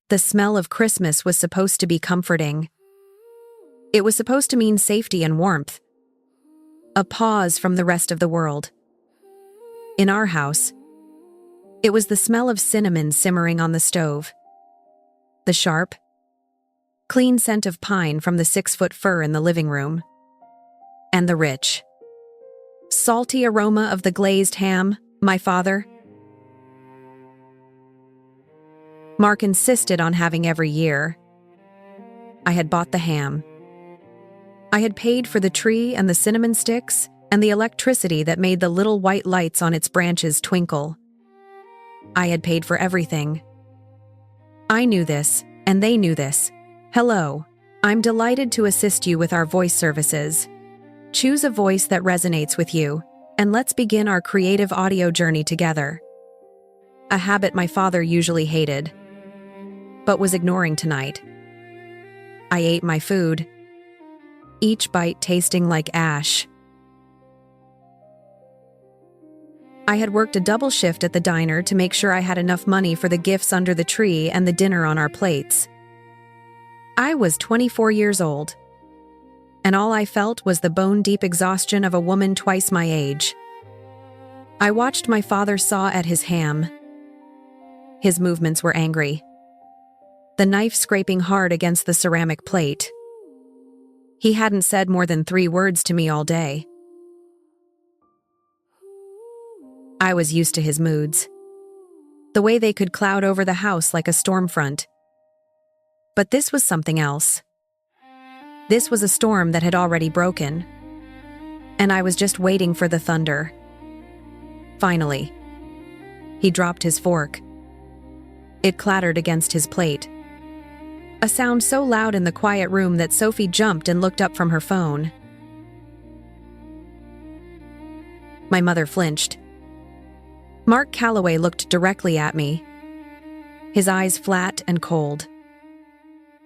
The smell of Christmas was supposed to be comforting. It was supposed to mean safety and warmth. A pause from the rest of the world. In our house, it was the smell of cinnamon simmering on the stove. The sharp, clean scent of pine from the 6-foot fir in the living room. And the rich, salty aroma of the glazed ham my father. Mark insisted on having every year. I had bought the ham. I had paid for the tree and the cinnamon sticks and the electricity that made the little white lights on its branches twinkle. I had paid for everything. I knew this, and they knew this. Hello, I'm delighted to assist you with our voice services. Choose a voice that resonates with you, and let's begin our creative audio journey together. A habit my father usually hated, but was ignoring tonight. I ate my food, each bite tasting like ash. I had worked a double shift at the diner to make sure I had enough money for the gifts under the tree and the dinner on our plates. I was 24 years old, and all I felt was the bone-deep exhaustion of a woman twice my age. I watched my father saw at his ham. His movements were angry, the knife scraping hard against the ceramic plate. He hadn't said more than 3 words to me all day. I was used to his moods, the way they could cloud over the house like a storm front. But this was something else. This was a storm that had already broken, and I was just waiting for the thunder. Finally, he dropped his fork. It clattered against his plate, a sound so loud in the quiet room that Sophie jumped and looked up from her phone. My mother flinched. Mark Calloway looked directly at me, his eyes flat and cold.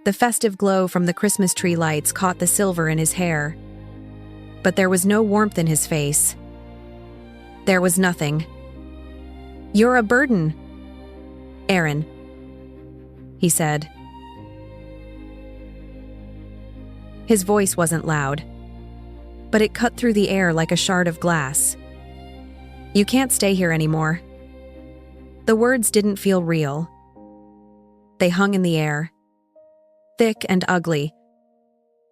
The festive glow from the Christmas tree lights caught the silver in his hair, but there was no warmth in his face. There was nothing. "You're a burden, Aaron," he said. His voice wasn't loud, but it cut through the air like a shard of glass. "You can't stay here anymore." The words didn't feel real. They hung in the air, thick and ugly,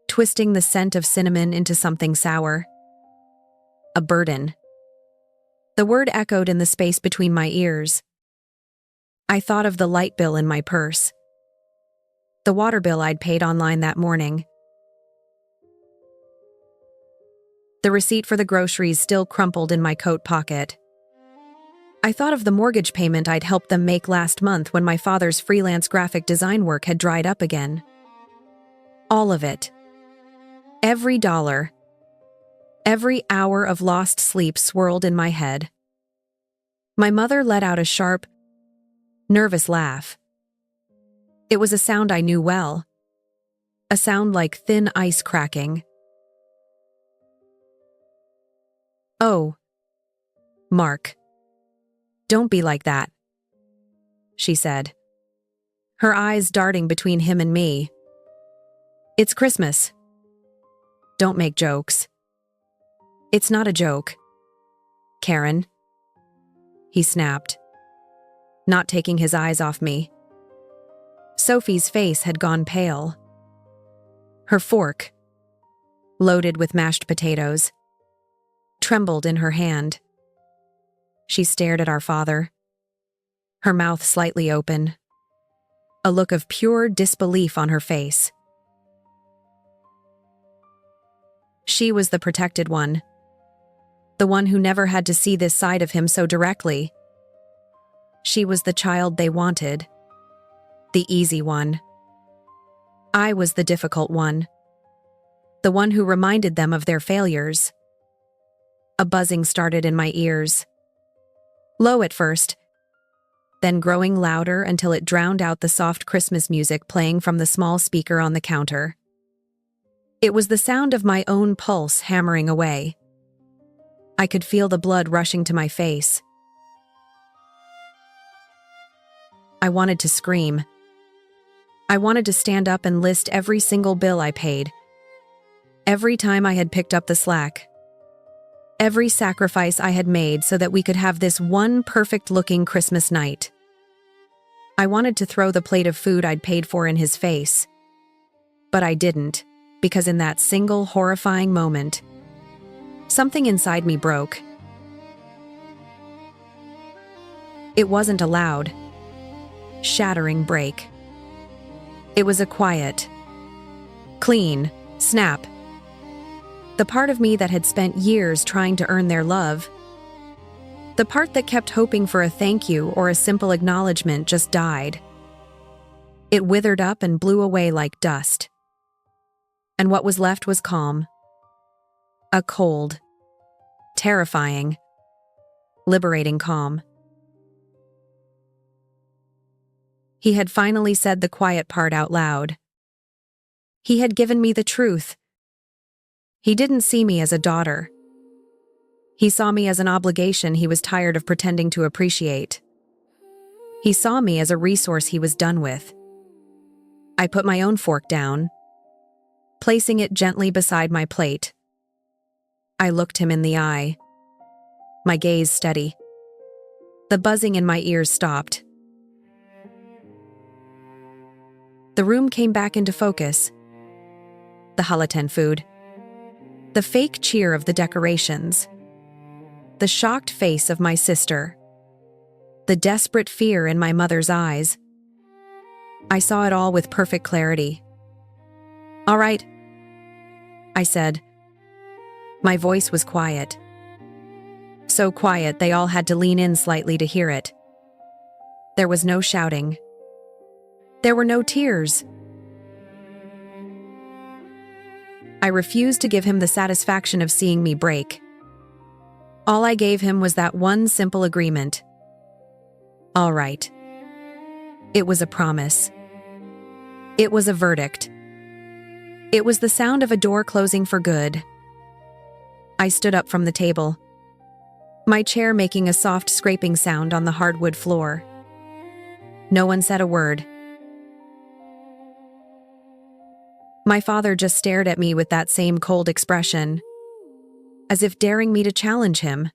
twisting the scent of cinnamon into something sour. A burden. The word echoed in the space between my ears. I thought of the light bill in my purse, the water bill I'd paid online that morning, the receipt for the groceries still crumpled in my coat pocket. I thought of the mortgage payment I'd helped them make last month when my father's freelance graphic design work had dried up again. All of it. Every dollar. Every hour of lost sleep swirled in my head. My mother let out a sharp, nervous laugh. It was a sound I knew well. A sound like thin ice cracking. "Oh, Mark, don't be like that," she said, her eyes darting between him and me. "It's Christmas. Don't make jokes." "It's not a joke, Karen," he snapped, not taking his eyes off me. Sophie's face had gone pale. Her fork, loaded with mashed potatoes, trembled in her hand. She stared at our father, her mouth slightly open, a look of pure disbelief on her face. She was the protected one, the one who never had to see this side of him so directly. She was the child they wanted, the easy one. I was the difficult one, the one who reminded them of their failures. A buzzing started in my ears, low at first, then growing louder until it drowned out the soft Christmas music playing from the small speaker on the counter. It was the sound of my own pulse hammering away. I could feel the blood rushing to my face. I wanted to scream, I wanted to stand up and list every single bill I paid, every time I had picked up the slack, every sacrifice I had made so that we could have this one perfect-looking Christmas night. I wanted to throw the plate of food I'd paid for in his face, but I didn't, because in that single horrifying moment, something inside me broke. It wasn't a loud, shattering break. It was a quiet, clean snap. The part of me that had spent years trying to earn their love, the part that kept hoping for a thank you or a simple acknowledgement, just died. It withered up and blew away like dust. And what was left was calm. A cold, terrifying, liberating calm. He had finally said the quiet part out loud. He had given me the truth. He didn't see me as a daughter. He saw me as an obligation he was tired of pretending to appreciate. He saw me as a resource he was done with. I put my own fork down, placing it gently beside my plate. I looked him in the eye, my gaze steady. The buzzing in my ears stopped. The room came back into focus. The Halaten food, the fake cheer of the decorations, the shocked face of my sister, the desperate fear in my mother's eyes. I saw it all with perfect clarity. "All right," I said. My voice was quiet. So quiet they all had to lean in slightly to hear it. There was no shouting. There were no tears. I refused to give him the satisfaction of seeing me break. All I gave him was that one simple agreement. All right. It was a promise. It was a verdict. It was the sound of a door closing for good. I stood up from the table, my chair making a soft scraping sound on the hardwood floor. No one said a word. My father just stared at me with that same cold expression, as if daring me to challenge him.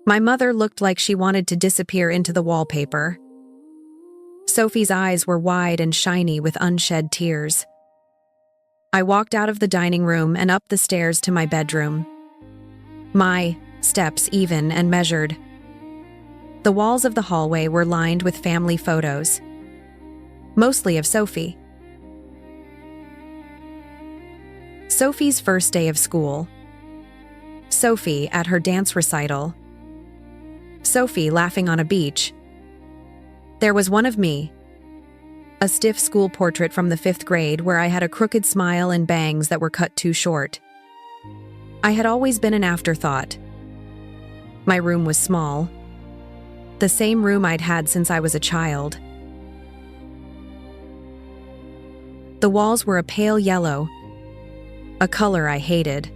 My mother looked like she wanted to disappear into the wallpaper. Sophie's eyes were wide and shiny with unshed tears. I walked out of the dining room and up the stairs to my bedroom. My steps even and measured. The walls of the hallway were lined with family photos, mostly of Sophie. Sophie's first day of school. Sophie at her dance recital. Sophie laughing on a beach. There was one of me, a stiff school portrait from the 5th grade where I had a crooked smile and bangs that were cut too short. I had always been an afterthought. My room was small, the same room I'd had since I was a child. The walls were a pale yellow, a color I hated.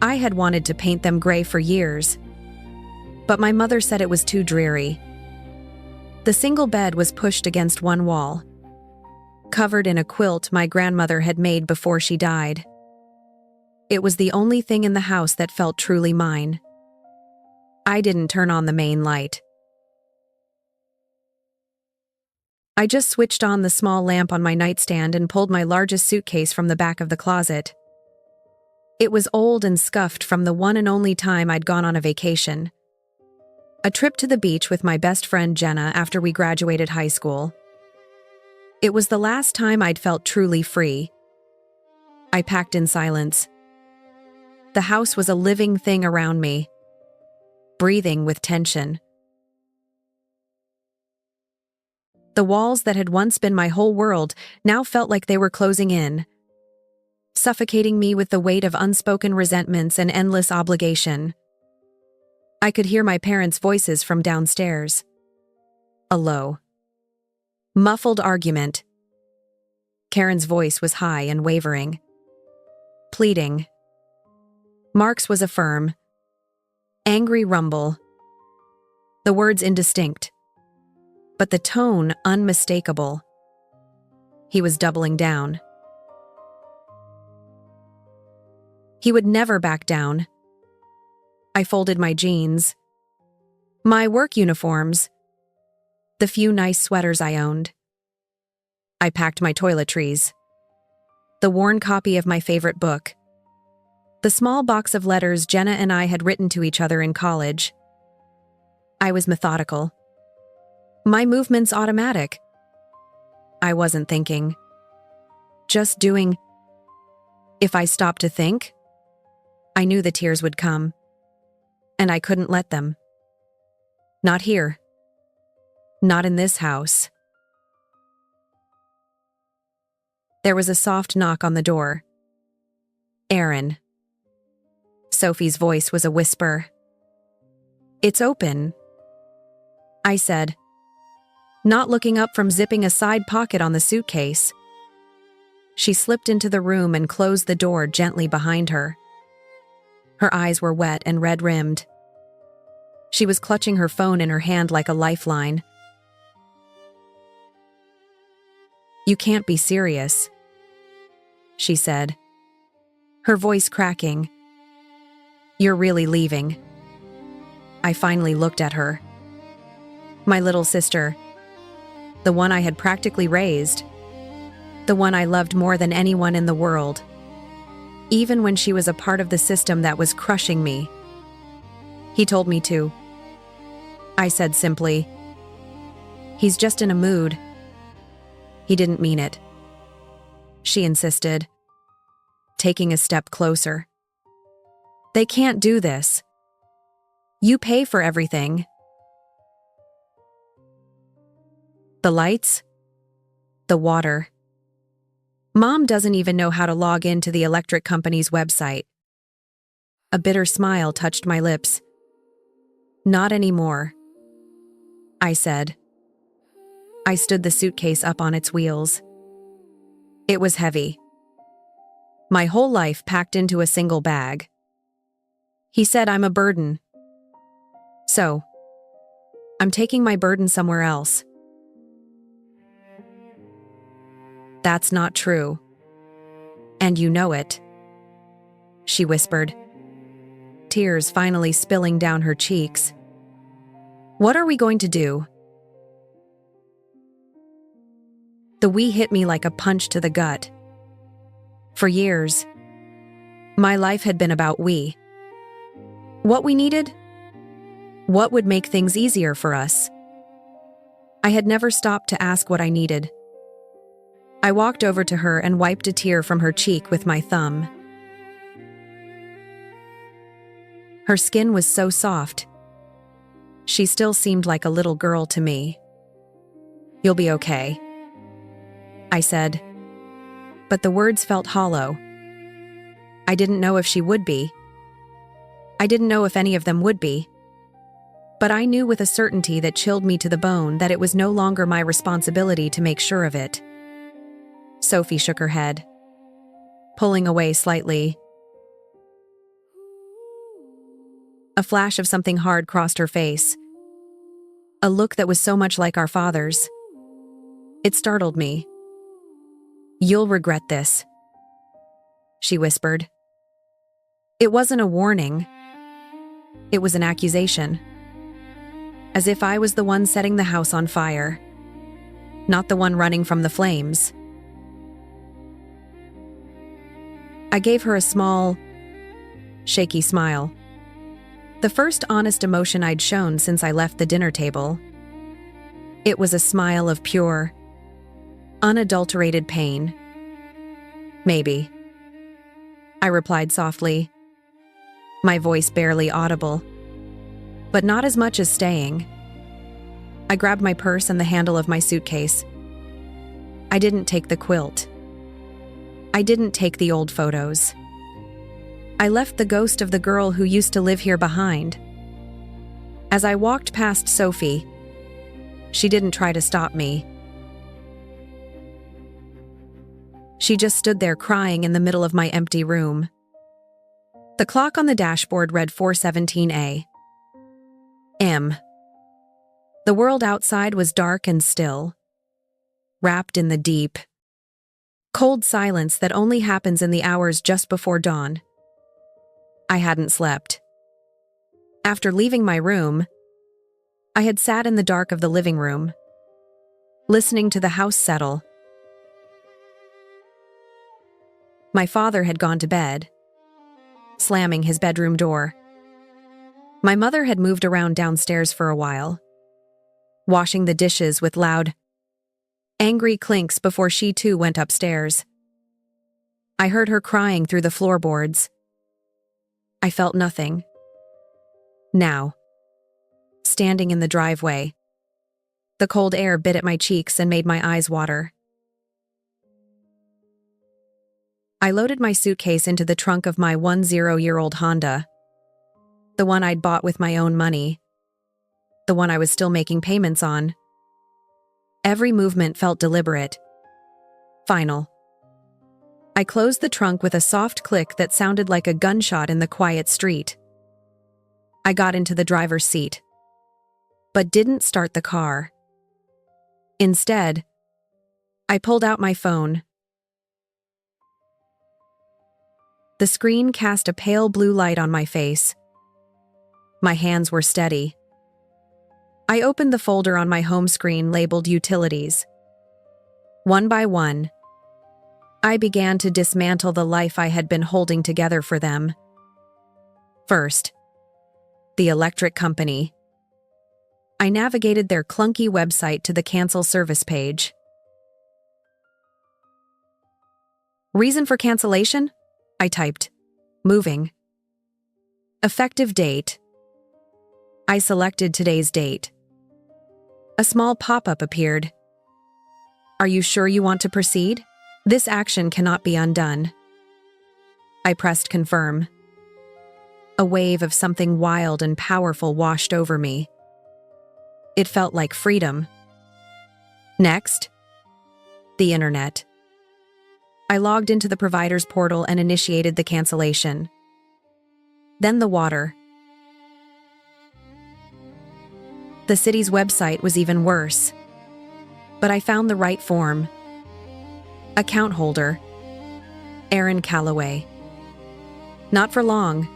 I had wanted to paint them gray for years, but my mother said it was too dreary. The single bed was pushed against one wall, covered in a quilt my grandmother had made before she died. It was the only thing in the house that felt truly mine. I didn't turn on the main light. I just switched on the small lamp on my nightstand and pulled my largest suitcase from the back of the closet. It was old and scuffed from the one and only time I'd gone on a vacation. A trip to the beach with my best friend Jenna after we graduated high school. It was the last time I'd felt truly free. I packed in silence. The house was a living thing around me, breathing with tension. The walls that had once been my whole world now felt like they were closing in, suffocating me with the weight of unspoken resentments and endless obligation. I could hear my parents' voices from downstairs. A low, muffled argument. Karen's voice was high and wavering, pleading. Mark's was a firm, angry rumble. The words indistinct, but the tone unmistakable. He was doubling down. He would never back down. I folded my jeans, my work uniforms, the few nice sweaters I owned. I packed my toiletries, the worn copy of my favorite book, the small box of letters Jenna and I had written to each other in college. I was methodical. My movements automatic. I wasn't thinking. Just doing. If I stopped to think, I knew the tears would come. And I couldn't let them. Not here. Not in this house. There was a soft knock on the door. Aaron. Sophie's voice was a whisper. "It's open," I said, not looking up from zipping a side pocket on the suitcase. She slipped into the room and closed the door gently behind her. Her eyes were wet and red-rimmed. She was clutching her phone in her hand like a lifeline. "You can't be serious," she said, her voice cracking. "You're really leaving." I finally looked at her. My little sister, the one I had practically raised, the one I loved more than anyone in the world, even when she was a part of the system that was crushing me. "He told me to," I said simply. "He's just in a mood." "He didn't mean it," she insisted, taking a step closer. "They can't do this. You pay for everything." The lights, the water. Mom doesn't even know how to log into the electric company's website. A bitter smile touched my lips. "Not anymore," I said. I stood the suitcase up on its wheels. It was heavy. My whole life packed into a single bag. He said I'm a burden. So, I'm taking my burden somewhere else. "That's not true. And you know it," she whispered, tears finally spilling down her cheeks. "What are we going to do?" The "we" hit me like a punch to the gut. For years, my life had been about we. What we needed? What would make things easier for us? I had never stopped to ask what I needed. I walked over to her and wiped a tear from her cheek with my thumb. Her skin was so soft. She still seemed like a little girl to me. "You'll be okay," I said. But the words felt hollow. I didn't know if she would be. I didn't know if any of them would be. But I knew with a certainty that chilled me to the bone that it was no longer my responsibility to make sure of it. Sophie shook her head, pulling away slightly. A flash of something hard crossed her face, a look that was so much like our father's. It startled me. "You'll regret this," she whispered. It wasn't a warning. It was an accusation. As if I was the one setting the house on fire, not the one running from the flames. I gave her a small, shaky smile. The first honest emotion I'd shown since I left the dinner table. It was a smile of pure, unadulterated pain. "Maybe," I replied softly, my voice barely audible. But not as much as staying. I grabbed my purse and the handle of my suitcase. I didn't take the quilt. I didn't take the old photos. I left the ghost of the girl who used to live here behind. As I walked past Sophie, she didn't try to stop me. She just stood there crying in the middle of my empty room. The clock on the dashboard read 4:17 a.m. The world outside was dark and still, wrapped in the deep, Cold silence that only happens in the hours just before dawn. I hadn't slept. After leaving my room, I had sat in the dark of the living room, listening to the house settle. My father had gone to bed, slamming his bedroom door. My mother had moved around downstairs for a while, washing the dishes with loud, angry clinks before she too went upstairs. I heard her crying through the floorboards. I felt nothing. Now, standing in the driveway, the cold air bit at my cheeks and made my eyes water. I loaded my suitcase into the trunk of my 10-year-old Honda, the one I'd bought with my own money, the one I was still making payments on. Every movement felt deliberate, final. I closed the trunk with a soft click that sounded like a gunshot in the quiet street. I got into the driver's seat, but didn't start the car. Instead, I pulled out my phone. The screen cast a pale blue light on my face. My hands were steady. I opened the folder on my home screen labeled Utilities. One by one, I began to dismantle the life I had been holding together for them. First, the electric company. I navigated their clunky website to the cancel service page. Reason for cancellation? I typed. Moving. Effective date. I selected today's date. A small pop-up appeared. Are you sure you want to proceed? This action cannot be undone. I pressed confirm. A wave of something wild and powerful washed over me. It felt like freedom. Next, the internet. I logged into the provider's portal and initiated the cancellation. Then the water. The city's website was even worse. But I found the right form. Account holder. Aaron Calloway. Not for long.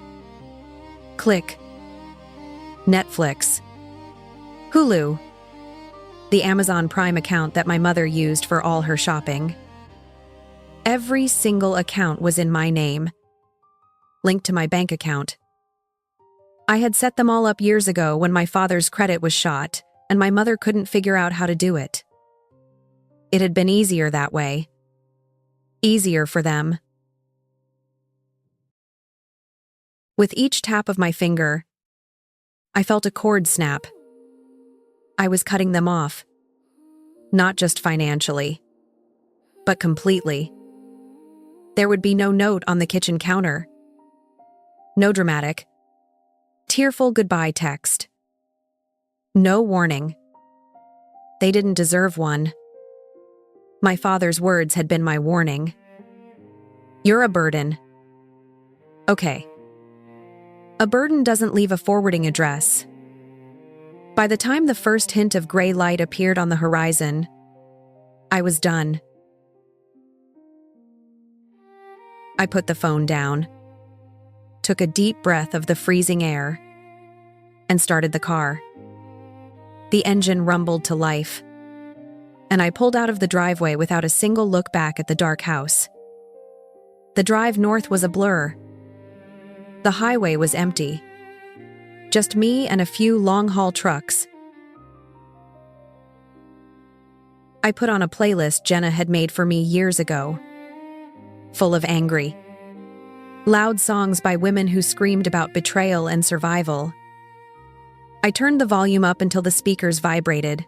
Click. Netflix. Hulu. The Amazon Prime account that my mother used for all her shopping. Every single account was in my name, linked to my bank account. I had set them all up years ago when my father's credit was shot, and my mother couldn't figure out how to do it. It had been easier that way. Easier for them. With each tap of my finger, I felt a cord snap. I was cutting them off. Not just financially, but completely. There would be no note on the kitchen counter. No dramatic, tearful goodbye text. No warning. They didn't deserve one. My father's words had been my warning. You're a burden. Okay. A burden doesn't leave a forwarding address. By the time the first hint of gray light appeared on the horizon, I was done. I put the phone down, took a deep breath of the freezing air, and started the car. The engine rumbled to life, and I pulled out of the driveway without a single look back at the dark house. The drive north was a blur. The highway was empty. Just me and a few long-haul trucks. I put on a playlist Jenna had made for me years ago, full of angry, loud songs by women who screamed about betrayal and survival. I turned the volume up until the speakers vibrated.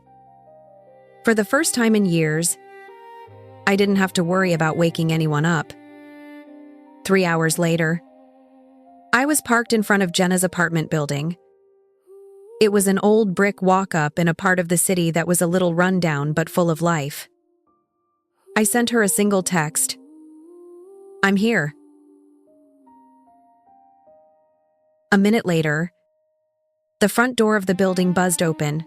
For the first time in years, I didn't have to worry about waking anyone up. 3 hours later, I was parked in front of Jenna's apartment building. It was an old brick walk-up in a part of the city that was a little rundown but full of life. I sent her a single text. I'm here. A minute later, the front door of the building buzzed open.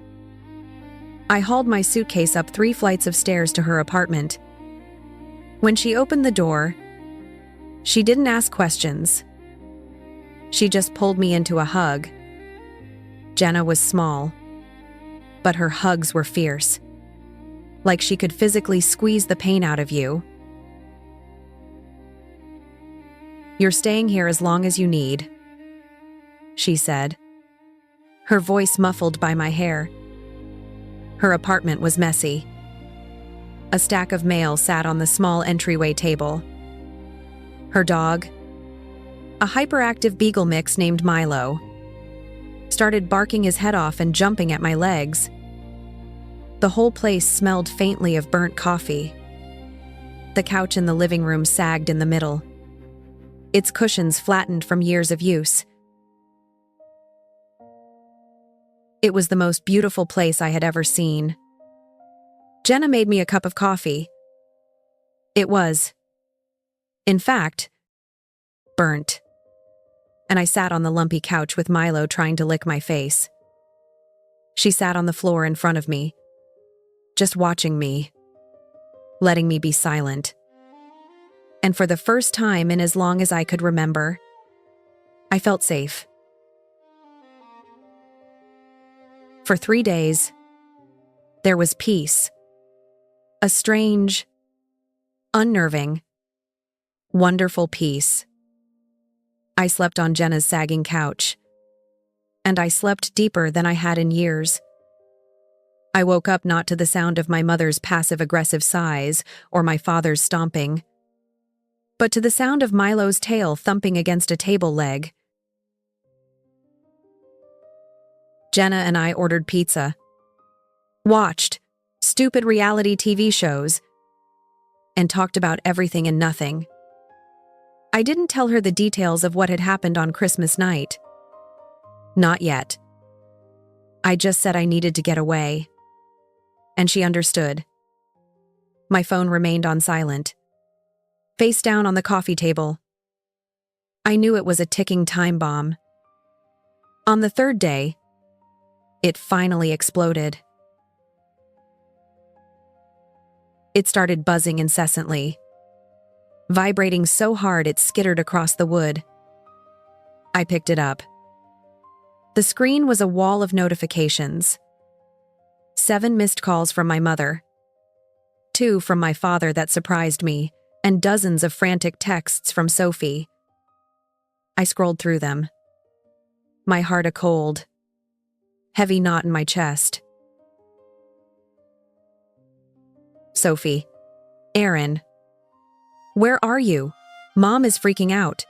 I hauled my suitcase up 3 flights of stairs to her apartment. When she opened the door, she didn't ask questions. She just pulled me into a hug. Jenna was small, but her hugs were fierce. Like she could physically squeeze the pain out of you. "You're staying here as long as you need," she said, her voice muffled by my hair. Her apartment was messy. A stack of mail sat on the small entryway table. Her dog, a hyperactive beagle mix named Milo, started barking his head off and jumping at my legs. The whole place smelled faintly of burnt coffee. The couch in the living room sagged in the middle, its cushions flattened from years of use. It was the most beautiful place I had ever seen. Jenna made me a cup of coffee. It was, in fact, burnt, and I sat on the lumpy couch with Milo trying to lick my face. She sat on the floor in front of me, just watching me, letting me be silent. And for the first time in as long as I could remember, I felt safe. For 3 days, there was peace. A strange, unnerving, wonderful peace. I slept on Jenna's sagging couch, and I slept deeper than I had in years. I woke up not to the sound of my mother's passive-aggressive sighs or my father's stomping, but to the sound of Milo's tail thumping against a table leg. Jenna and I ordered pizza, watched stupid reality TV shows, and talked about everything and nothing. I didn't tell her the details of what had happened on Christmas night. Not yet. I just said I needed to get away. And she understood. My phone remained on silent, face down on the coffee table. I knew it was a ticking time bomb. On the 3rd day, it finally exploded. It started buzzing incessantly, vibrating so hard it skittered across the wood. I picked it up. The screen was a wall of notifications. 7 missed calls from my mother, 2 from my father that surprised me, and dozens of frantic texts from Sophie. I scrolled through them, my heart a cold, heavy knot in my chest. "Sophie, Aaron, where are you? Mom is freaking out."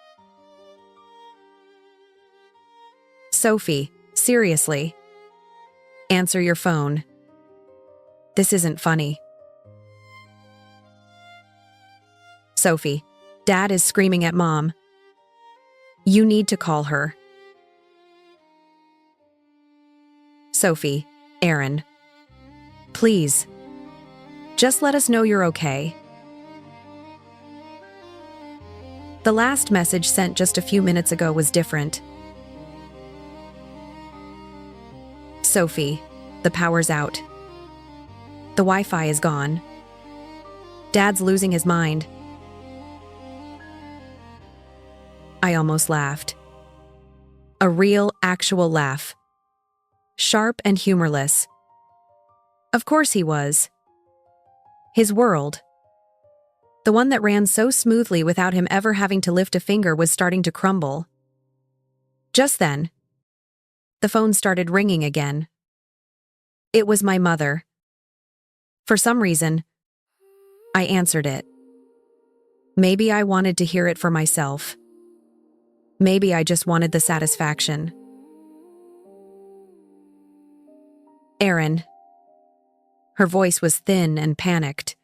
"Sophie, seriously. Answer your phone. This isn't funny." "Sophie, Dad is screaming at Mom. You need to call her." "Sophie, Aaron, please, just let us know you're okay." The last message sent just a few minutes ago was different. "Sophie, the power's out. The Wi-Fi is gone. Dad's losing his mind." I almost laughed. A real, actual laugh. Sharp and humorless. Of course he was. His world, the one that ran so smoothly without him ever having to lift a finger, was starting to crumble. Just then, the phone started ringing again. It was my mother. For some reason, I answered it. Maybe I wanted to hear it for myself. Maybe I just wanted the satisfaction. "Aaron." Her voice was thin and panicked.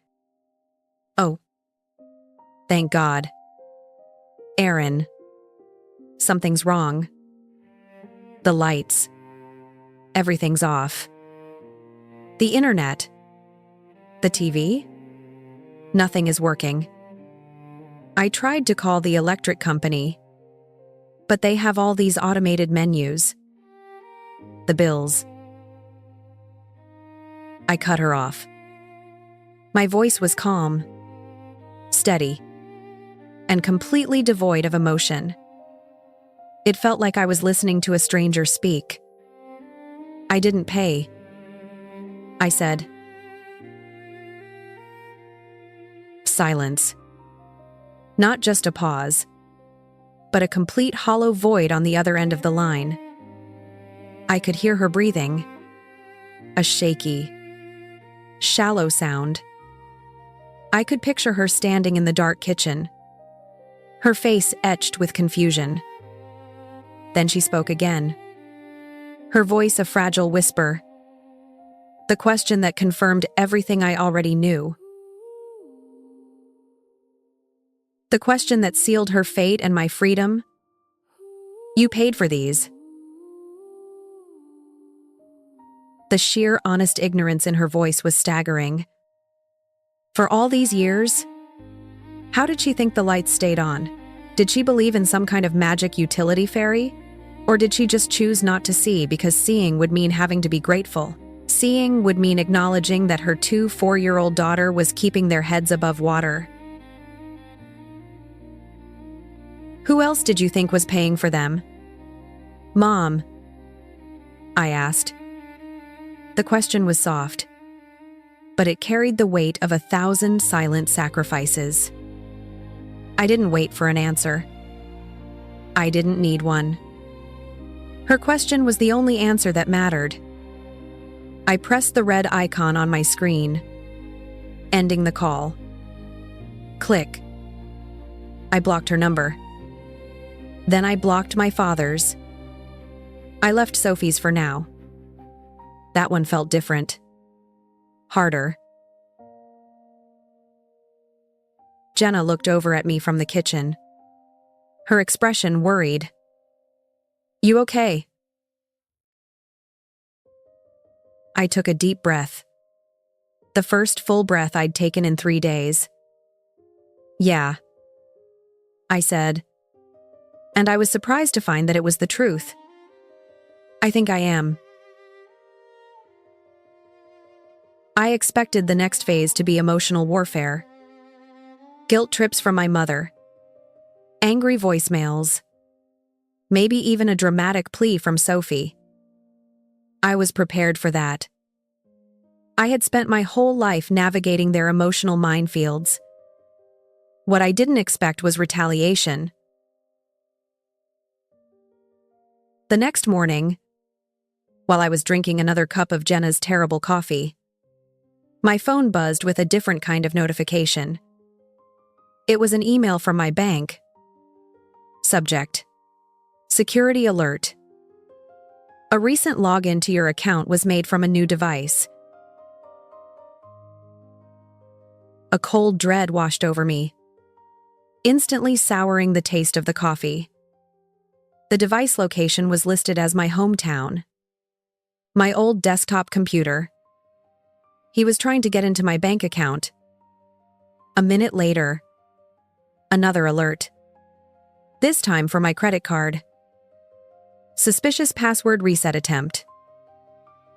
"Oh, thank God. Aaron, something's wrong. The lights. Everything's off. The internet. The TV. Nothing is working. I tried to call the electric company, but they have all these automated menus. The bills." I cut her off. My voice was calm, steady, and completely devoid of emotion. It felt like I was listening to a stranger speak. "I didn't pay," I said. Silence. Not just a pause, but a complete hollow void on the other end of the line. I could hear her breathing, a shaky, shallow sound. I could picture her standing in the dark kitchen, her face etched with confusion. Then she spoke again, her voice a fragile whisper, the question that confirmed everything I already knew. The question that sealed her fate and my freedom. "You paid for these." The sheer, honest ignorance in her voice was staggering. For all these years, how did she think the lights stayed on? Did she believe in some kind of magic utility fairy? Or did she just choose not to see because seeing would mean having to be grateful? Seeing would mean acknowledging that her 2 4-year-old daughter was keeping their heads above water. "Who else did you think was paying for them?" "Mom," I asked. The question was soft, but it carried the weight of 1,000 silent sacrifices. I didn't wait for an answer. I didn't need one. Her question was the only answer that mattered. I pressed the red icon on my screen, ending the call. Click. I blocked her number. Then I blocked my father's. I left Sophie's for now. That one felt different. Harder. Jenna looked over at me from the kitchen. Her expression worried. "You okay?" I took a deep breath. The first full breath I'd taken in 3 days. "Yeah," I said, and I was surprised to find that it was the truth. "I think I am." I expected the next phase to be emotional warfare. Guilt trips from my mother. Angry voicemails. Maybe even a dramatic plea from Sophie. I was prepared for that. I had spent my whole life navigating their emotional minefields. What I didn't expect was retaliation. The next morning, while I was drinking another cup of Jenna's terrible coffee, my phone buzzed with a different kind of notification. It was an email from my bank. Subject: Security alert. A recent login to your account was made from a new device. A cold dread washed over me, instantly souring the taste of the coffee. The device location was listed as my hometown. My old desktop computer. He was trying to get into my bank account. A minute later, another alert. This time for my credit card. Suspicious password reset attempt.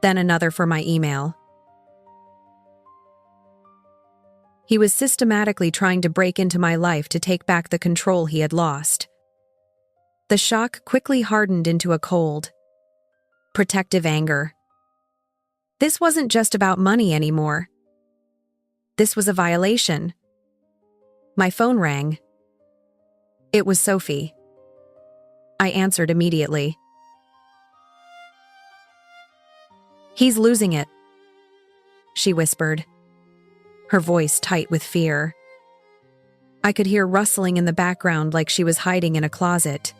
Then another for my email. He was systematically trying to break into my life to take back the control he had lost. The shock quickly hardened into a cold, protective anger. This wasn't just about money anymore. This was a violation. My phone rang. It was Sophie. I answered immediately. "He's losing it," she whispered, her voice tight with fear. I could hear rustling in the background like she was hiding in a closet.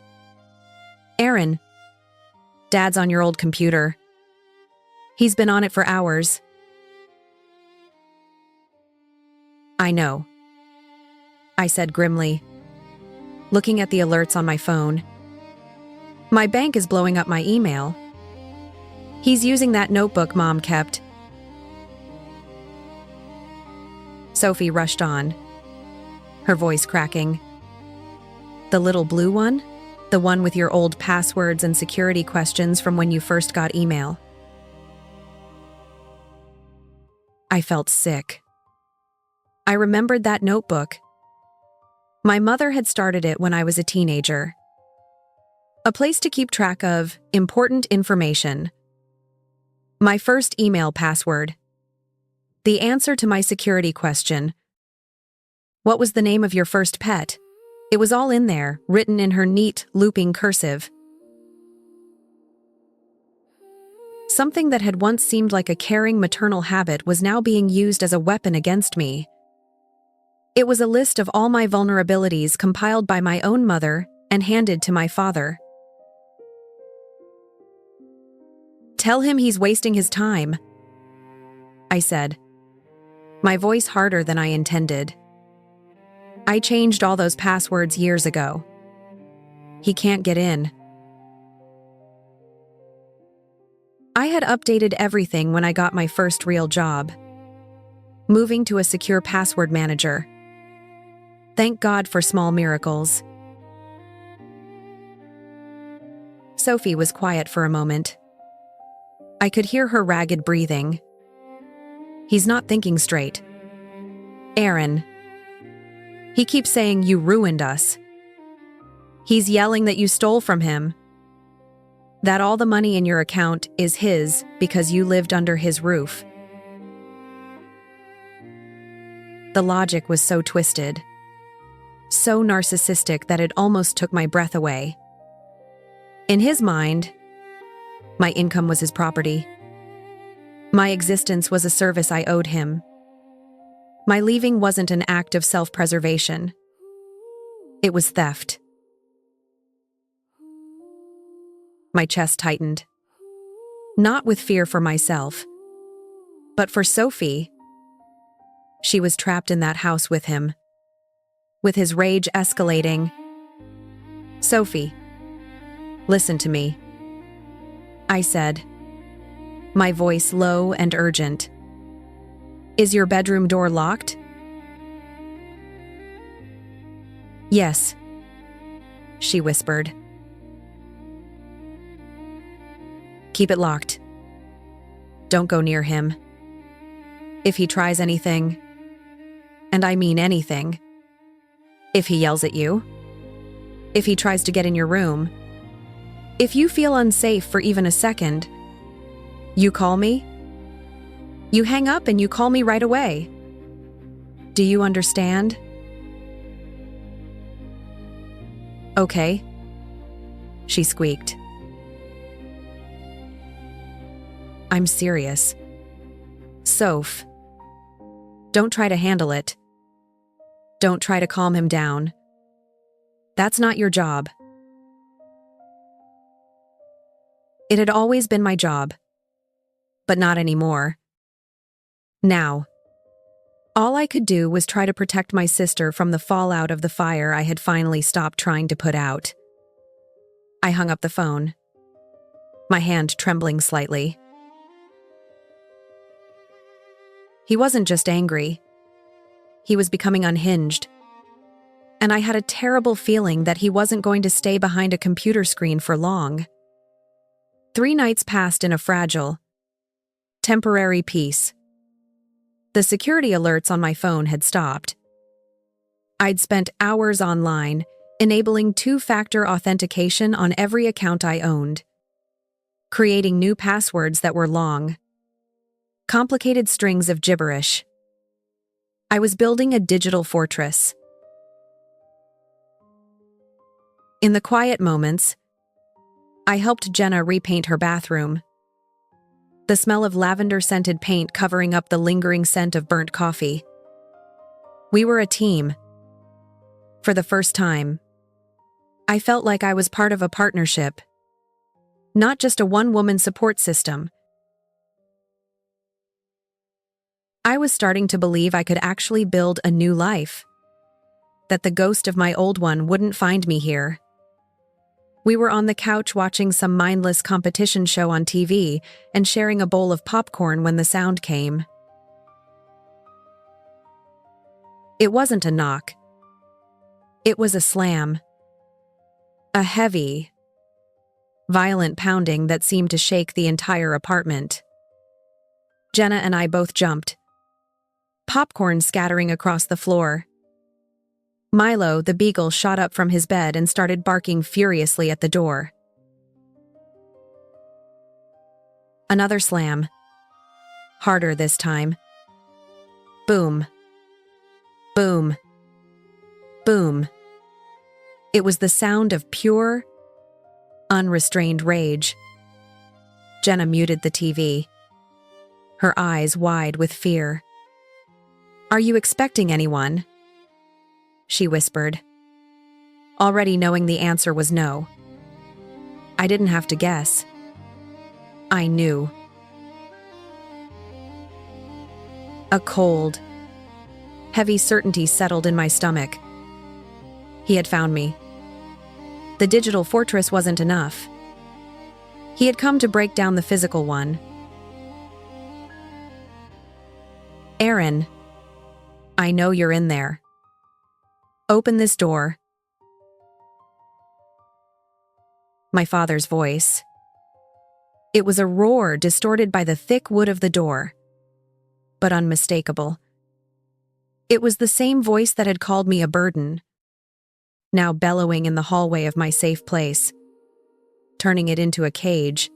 "Aaron, Dad's on your old computer. He's been on it for hours." "I know," I said grimly, looking at the alerts on my phone. "My bank is blowing up my email. He's using that notebook Mom kept." Sophie rushed on, her voice cracking. "The little blue one? The one with your old passwords and security questions from when you first got email?" I felt sick. I remembered that notebook, My mother had started it when I was a teenager. A place to keep track of important information. My first email password. The answer to my security question. What was the name of your first pet? It was all in there, written in her neat, looping cursive. Something that had once seemed like a caring maternal habit was now being used as a weapon against me. It was a list of all my vulnerabilities compiled by my own mother and handed to my father. Tell him he's wasting his time, I said, my voice harder than I intended. I changed all those passwords years ago. He can't get in. I had updated everything when I got my first real job, moving to a secure password manager. Thank God for small miracles. Sophie was quiet for a moment. I could hear her ragged breathing. He's not thinking straight. Aaron. He keeps saying you ruined us. He's yelling that you stole from him. That all the money in your account is his because you lived under his roof. The logic was so twisted, so narcissistic that it almost took my breath away. In his mind, my income was his property. My existence was a service I owed him. My leaving wasn't an act of self-preservation. It was theft. My chest tightened. Not with fear for myself, but for Sophie. She was trapped in that house with him, with his rage escalating. Sophie, listen to me, I said, my voice low and urgent. Is your bedroom door locked? Yes, she whispered. Keep it locked. Don't go near him. If he tries anything, and I mean anything, if he yells at you, if he tries to get in your room, if you feel unsafe for even a second, you call me. You hang up and you call me right away. Do you understand? Okay, she squeaked. I'm serious. Soph. Don't try to handle it. Don't try to calm him down. That's not your job. It had always been my job, but not anymore. Now, all I could do was try to protect my sister from the fallout of the fire I had finally stopped trying to put out. I hung up the phone, my hand trembling slightly. He wasn't just angry. He was becoming unhinged. And I had a terrible feeling that he wasn't going to stay behind a computer screen for long. 3 nights passed in a fragile, temporary peace. The security alerts on my phone had stopped. I'd spent hours online, enabling 2-factor authentication on every account I owned, creating new passwords that were long, complicated strings of gibberish. I was building a digital fortress. In the quiet moments, I helped Jenna repaint her bathroom, the smell of lavender-scented paint covering up the lingering scent of burnt coffee. We were a team. For the first time, I felt like I was part of a partnership, not just a one-woman support system. I was starting to believe I could actually build a new life, that the ghost of my old one wouldn't find me here. We were on the couch watching some mindless competition show on TV and sharing a bowl of popcorn when the sound came. It wasn't a knock. It was a slam. A heavy, violent pounding that seemed to shake the entire apartment. Jenna and I both jumped, popcorn scattering across the floor. Milo, the beagle, shot up from his bed and started barking furiously at the door. Another slam. Harder this time. Boom. Boom. Boom. It was the sound of pure, unrestrained rage. Jenna muted the TV, her eyes wide with fear. "Are you expecting anyone?" she whispered, already knowing the answer was no. I didn't have to guess. I knew. A cold, heavy certainty settled in my stomach. He had found me. The digital fortress wasn't enough. He had come to break down the physical one. "Aaron, I know you're in there. Open this door." My father's voice. It was a roar distorted by the thick wood of the door, but unmistakable. It was the same voice that had called me a burden, now bellowing in the hallway of my safe place, turning it into a cage.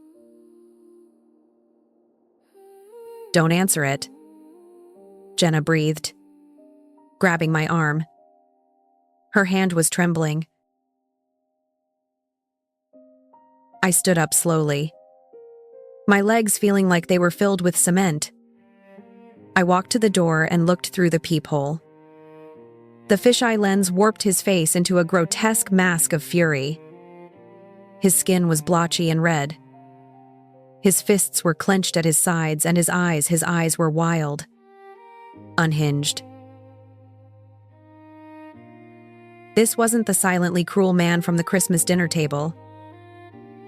"Don't answer it," Jenna breathed, grabbing my arm. Her hand was trembling. I stood up slowly, my legs feeling like they were filled with cement. I walked to the door and looked through the peephole. The fisheye lens warped his face into a grotesque mask of fury. His skin was blotchy and red. His fists were clenched at his sides, and his eyes were wild, unhinged. This wasn't the silently cruel man from the Christmas dinner table.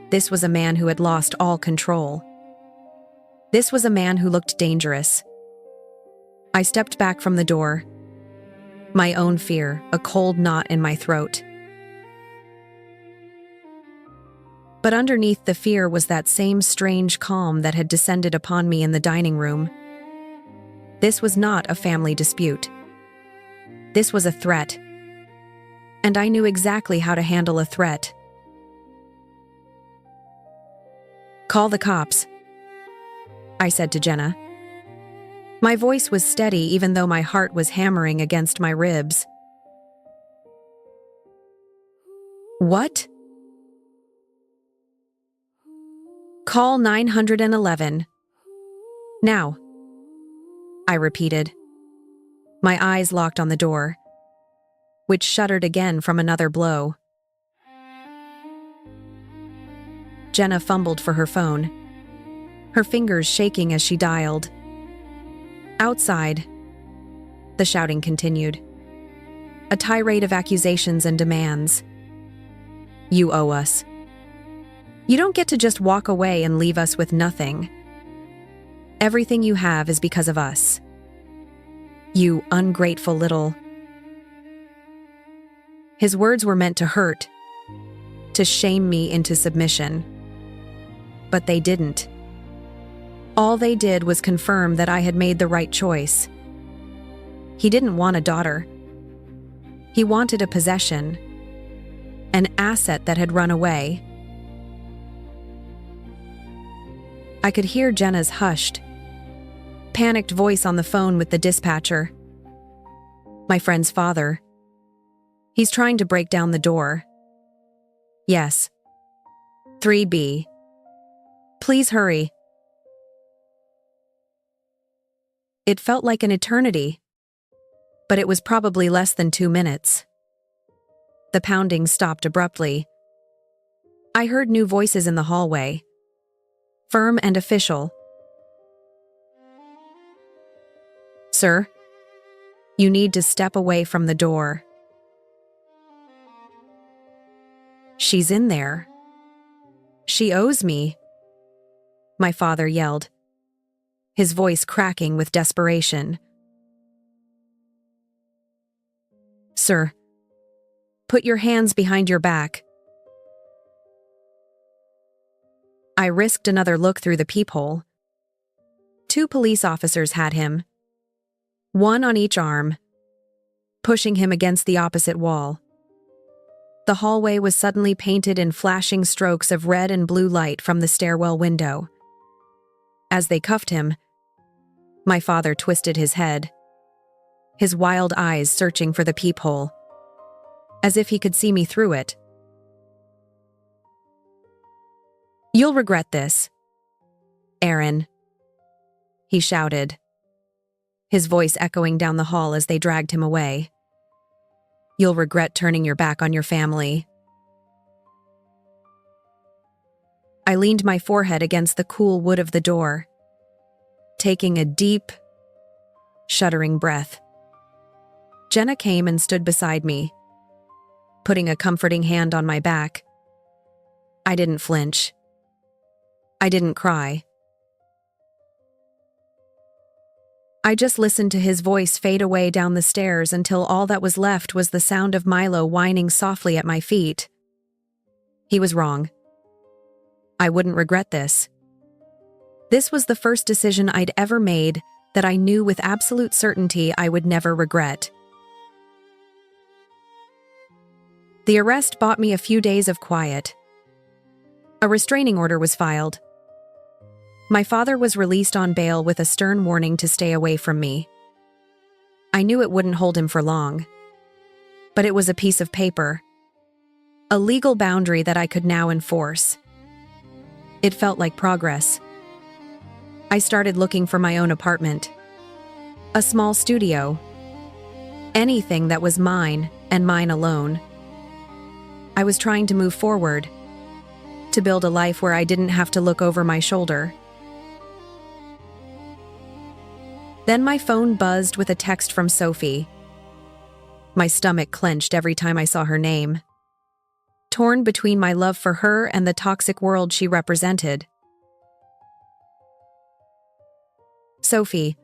This was a man who had lost all control. This was a man who looked dangerous. I stepped back from the door, my own fear a cold knot in my throat. But underneath the fear was that same strange calm that had descended upon me in the dining room. This was not a family dispute. This was a threat. And I knew exactly how to handle a threat. "Call the cops," I said to Jenna. My voice was steady even though my heart was hammering against my ribs. "What?" "Call 911. Now," I repeated. My eyes locked on the door, which shuddered again from another blow. Jenna fumbled for her phone, her fingers shaking as she dialed. Outside, the shouting continued. A tirade of accusations and demands. "You owe us. You don't get to just walk away and leave us with nothing. Everything you have is because of us. You ungrateful little..." His words were meant to hurt, to shame me into submission. But they didn't. All they did was confirm that I had made the right choice. He didn't want a daughter. He wanted a possession, an asset that had run away. I could hear Jenna's hushed, panicked voice on the phone with the dispatcher. "My friend's father. He's trying to break down the door. Yes. 3B. Please hurry." It felt like an eternity, but it was probably less than 2 minutes. The pounding stopped abruptly. I heard new voices in the hallway, firm and official. "Sir, you need to step away from the door. She's in there. She owes me," my father yelled, his voice cracking with desperation. "Sir, put your hands behind your back." I risked another look through the peephole. 2 police officers had him, one on each arm, pushing him against the opposite wall. The hallway was suddenly painted in flashing strokes of red and blue light from the stairwell window. As they cuffed him, my father twisted his head, his wild eyes searching for the peephole, as if he could see me through it. "You'll regret this, Aaron," he shouted, his voice echoing down the hall as they dragged him away. "You'll regret turning your back on your family." I leaned my forehead against the cool wood of the door, taking a deep, shuddering breath. Jenna came and stood beside me, putting a comforting hand on my back. I didn't flinch. I didn't cry. I just listened to his voice fade away down the stairs until all that was left was the sound of Milo whining softly at my feet. He was wrong. I wouldn't regret this. This was the first decision I'd ever made that I knew with absolute certainty I would never regret. The arrest bought me a few days of quiet. A restraining order was filed. My father was released on bail with a stern warning to stay away from me. I knew it wouldn't hold him for long, but it was a piece of paper, a legal boundary that I could now enforce. It felt like progress. I started looking for my own apartment, a small studio, anything that was mine and mine alone. I was trying to move forward, to build a life where I didn't have to look over my shoulder. Then my phone buzzed with a text from Sophie. My stomach clenched every time I saw her name, torn between my love for her and the toxic world she represented. "Sophie,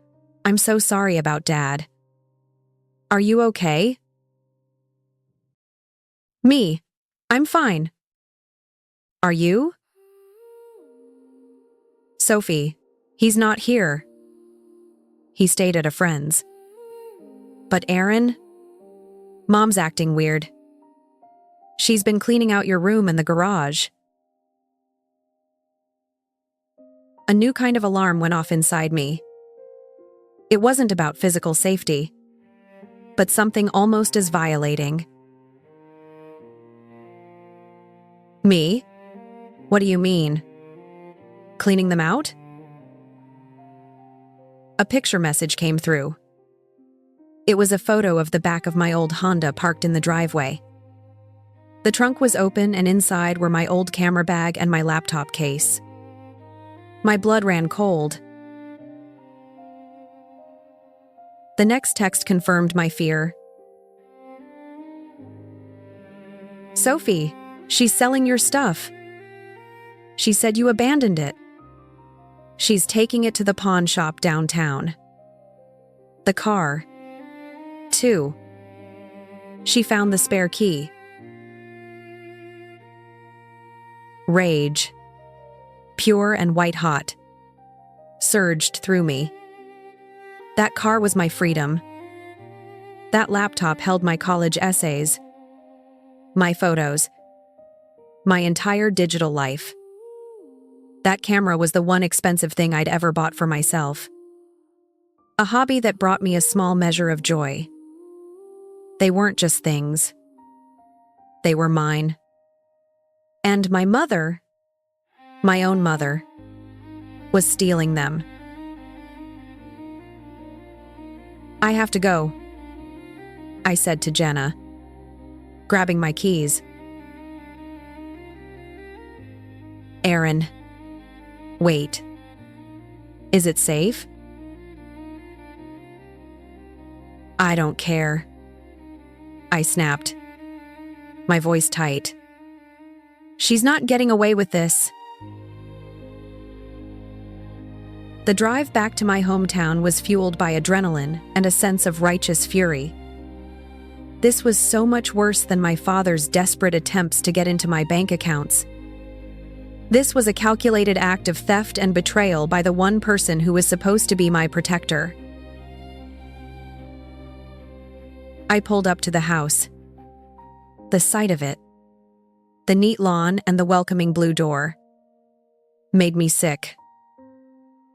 I'm so sorry about Dad. Are you okay?" "Me, I'm fine. Are you?" "Sophie, he's not here. He stayed at a friend's." "But Aaron? Mom's acting weird. She's been cleaning out your room and the garage." A new kind of alarm went off inside me. It wasn't about physical safety, but something almost as violating. "Me? What do you mean? Cleaning them out?" A picture message came through. It was a photo of the back of my old Honda parked in the driveway. The trunk was open and inside were my old camera bag and my laptop case. My blood ran cold. The next text confirmed my fear. "Sophie, she's selling your stuff. She said you abandoned it. She's taking it to the pawn shop downtown. The car, too. She found the spare key." Rage, pure and white-hot, surged through me. That car was my freedom. That laptop held my college essays, my photos, my entire digital life. That camera was the one expensive thing I'd ever bought for myself. A hobby that brought me a small measure of joy. They weren't just things. They were mine. And my mother, my own mother, was stealing them. "I have to go," I said to Jenna, grabbing my keys. "Aaron, wait. Is it safe?" "I don't care," I snapped, my voice tight. "She's not getting away with this." The drive back to my hometown was fueled by adrenaline and a sense of righteous fury. This was so much worse than my father's desperate attempts to get into my bank accounts. This was a calculated act of theft and betrayal by the one person who was supposed to be my protector. I pulled up to the house. The sight of it, the neat lawn and the welcoming blue door, made me sick.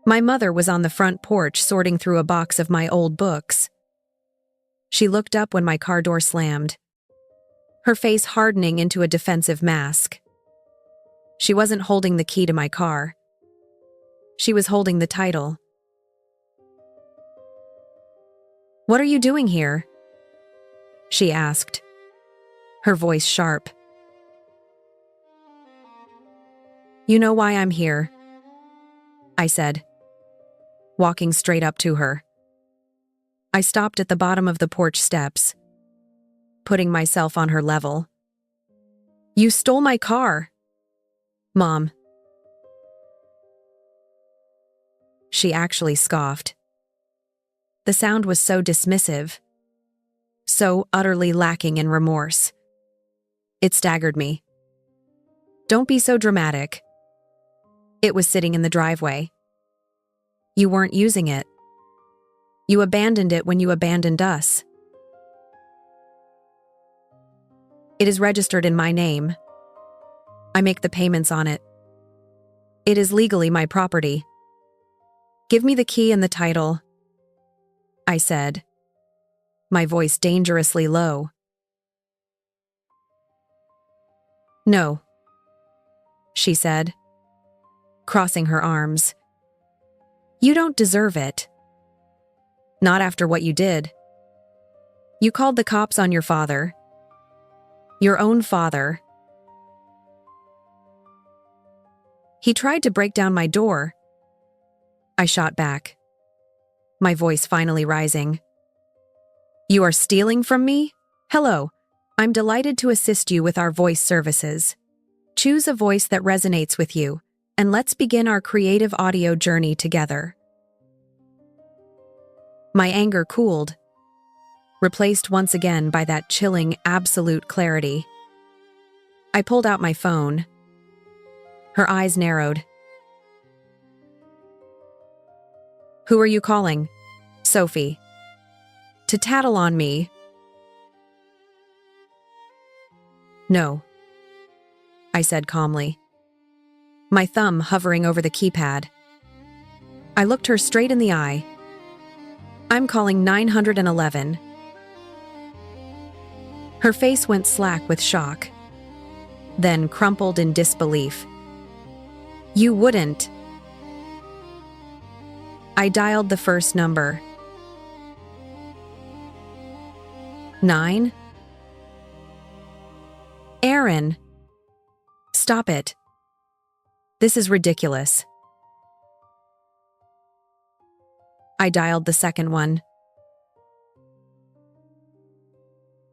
My mother was on the front porch sorting through a box of my old books. She looked up when my car door slammed, her face hardening into a defensive mask. She wasn't holding the key to my car. She was holding the title. "What are you doing here?" she asked, her voice sharp. "You know why I'm here," I said, walking straight up to her. I stopped at the bottom of the porch steps, putting myself on her level. "You stole my car, Mom." She actually scoffed. The sound was so dismissive, so utterly lacking in remorse. It staggered me. "Don't be so dramatic. It was sitting in the driveway. You weren't using it. You abandoned it when you abandoned us. It is registered in my name. I make the payments on it. It is legally my property. Give me the key and the title," I said, my voice dangerously low. "No," she said, crossing her arms. "You don't deserve it. Not after what you did. You called the cops on your father. Your own father. He tried to break down my door," I shot back, my voice finally rising. "You are stealing from me? Hello, I'm delighted to assist you with our voice services. Choose a voice that resonates with you, and let's begin our creative audio journey together." My anger cooled, replaced once again by that chilling, absolute clarity. I pulled out my phone. Her eyes narrowed. "Who are you calling, Sophie? To tattle on me?" "No," I said calmly, my thumb hovering over the keypad. I looked her straight in the eye. "I'm calling 911. Her face went slack with shock, then crumpled in disbelief. "You wouldn't." I dialed the first number. 9? "Aaron! Stop it. This is ridiculous." I dialed the second one.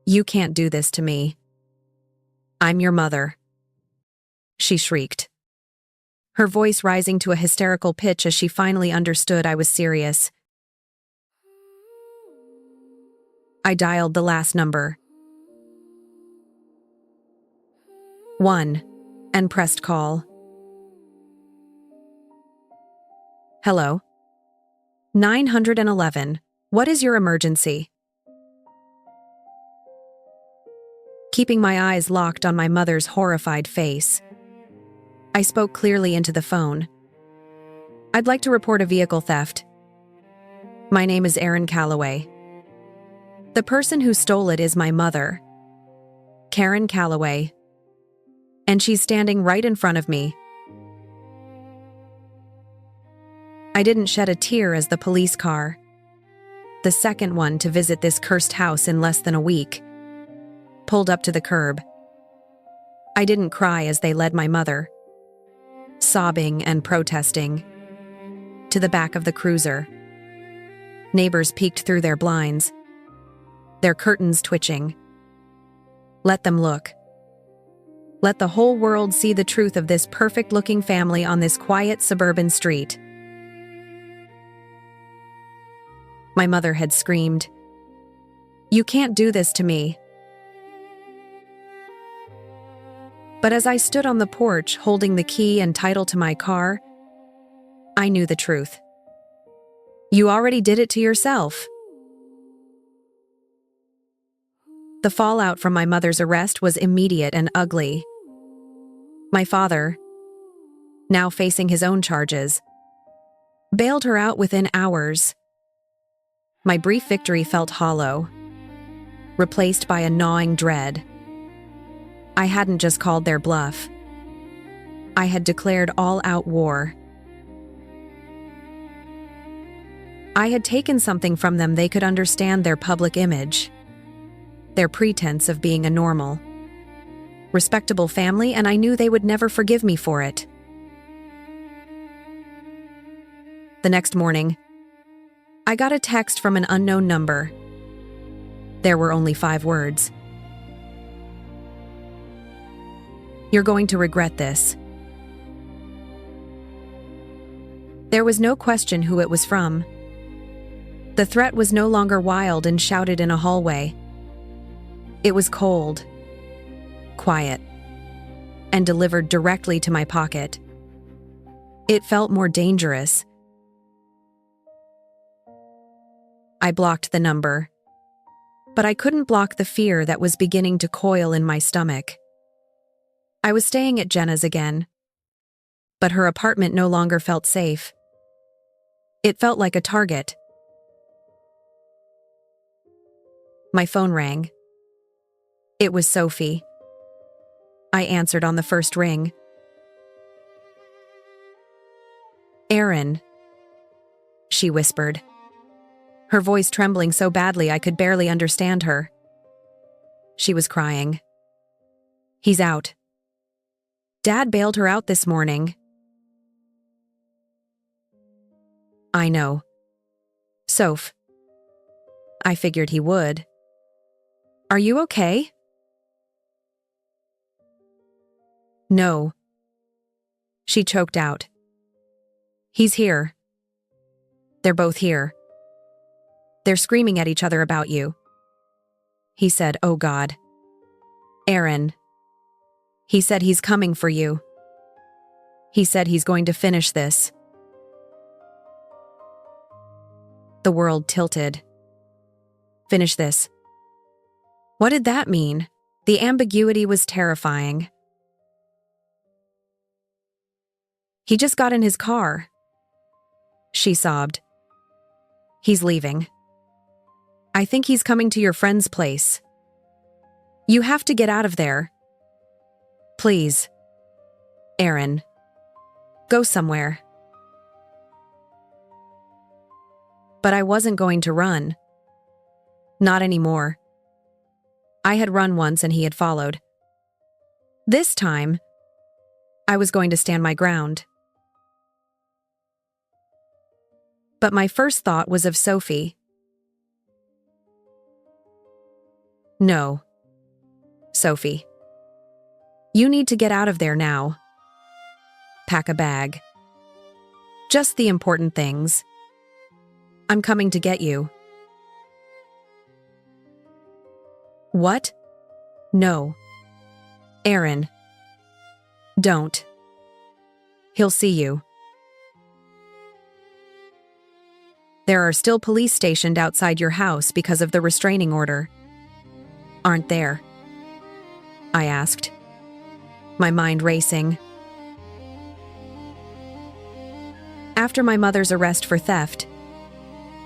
"You can't do this to me. I'm your mother," she shrieked, her voice rising to a hysterical pitch as she finally understood I was serious. I dialed the last number. 1, and pressed call. "Hello? 911. What is your emergency?" Keeping my eyes locked on my mother's horrified face, I spoke clearly into the phone. "I'd like to report a vehicle theft. My name is Aaron Calloway. The person who stole it is my mother, Karen Calloway, and she's standing right in front of me." I didn't shed a tear as the police car, the second one to visit this cursed house in less than a week, pulled up to the curb. I didn't cry as they led my mother, sobbing and protesting, to the back of the cruiser. Neighbors peeked through their blinds, their curtains twitching. Let them look. Let the whole world see the truth of this perfect-looking family on this quiet suburban street. My mother had screamed, "You can't do this to me." But as I stood on the porch holding the key and title to my car, I knew the truth. You already did it to yourself. The fallout from my mother's arrest was immediate and ugly. My father, now facing his own charges, bailed her out within hours. My brief victory felt hollow, replaced by a gnawing dread. I hadn't just called their bluff. I had declared all-out war. I had taken something from them they could understand: their public image, their pretense of being a normal, respectable family, and I knew they would never forgive me for it. The next morning, I got a text from an unknown number. There were only 5 words. "You're going to regret this." There was no question who it was from. The threat was no longer wild and shouted in a hallway. It was cold, quiet, and delivered directly to my pocket. It felt more dangerous. I blocked the number, but I couldn't block the fear that was beginning to coil in my stomach. I was staying at Jenna's again, but her apartment no longer felt safe. It felt like a target. My phone rang. It was Sophie. I answered on the first ring. "Aaron," she whispered, her voice trembling so badly I could barely understand her. She was crying. "He's out. Dad bailed her out this morning." "I know. Soph. I figured he would. Are you okay?" "No." She choked out. "He's here. They're both here. They're screaming at each other about you." He said, "Oh God. Aaron. He said he's coming for you. He said he's going to finish this." The world tilted. Finish this. What did that mean? The ambiguity was terrifying. "He just got in his car," she sobbed. "He's leaving. I think he's coming to your friend's place. You have to get out of there. Please. Aaron. Go somewhere." But I wasn't going to run. Not anymore. I had run once and he had followed. This time, I was going to stand my ground. But my first thought was of Sophie. "No. Sophie. You need to get out of there now. Pack a bag. Just the important things. I'm coming to get you." "What? No. Aaron. Don't. He'll see you. There are still police stationed outside your house because of the restraining order. Aren't there?" I asked, my mind racing. After my mother's arrest for theft,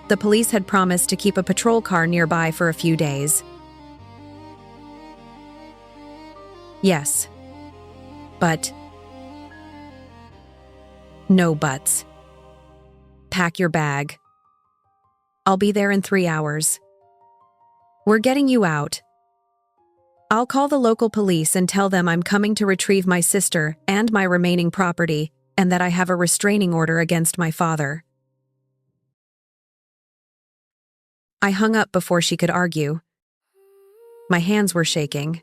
the police had promised to keep a patrol car nearby for a few days. Yes. But no buts. Pack your bag. I'll be there in 3 hours. We're getting you out. I'll call the local police and tell them I'm coming to retrieve my sister and my remaining property, and that I have a restraining order against my father. I hung up before she could argue. My hands were shaking,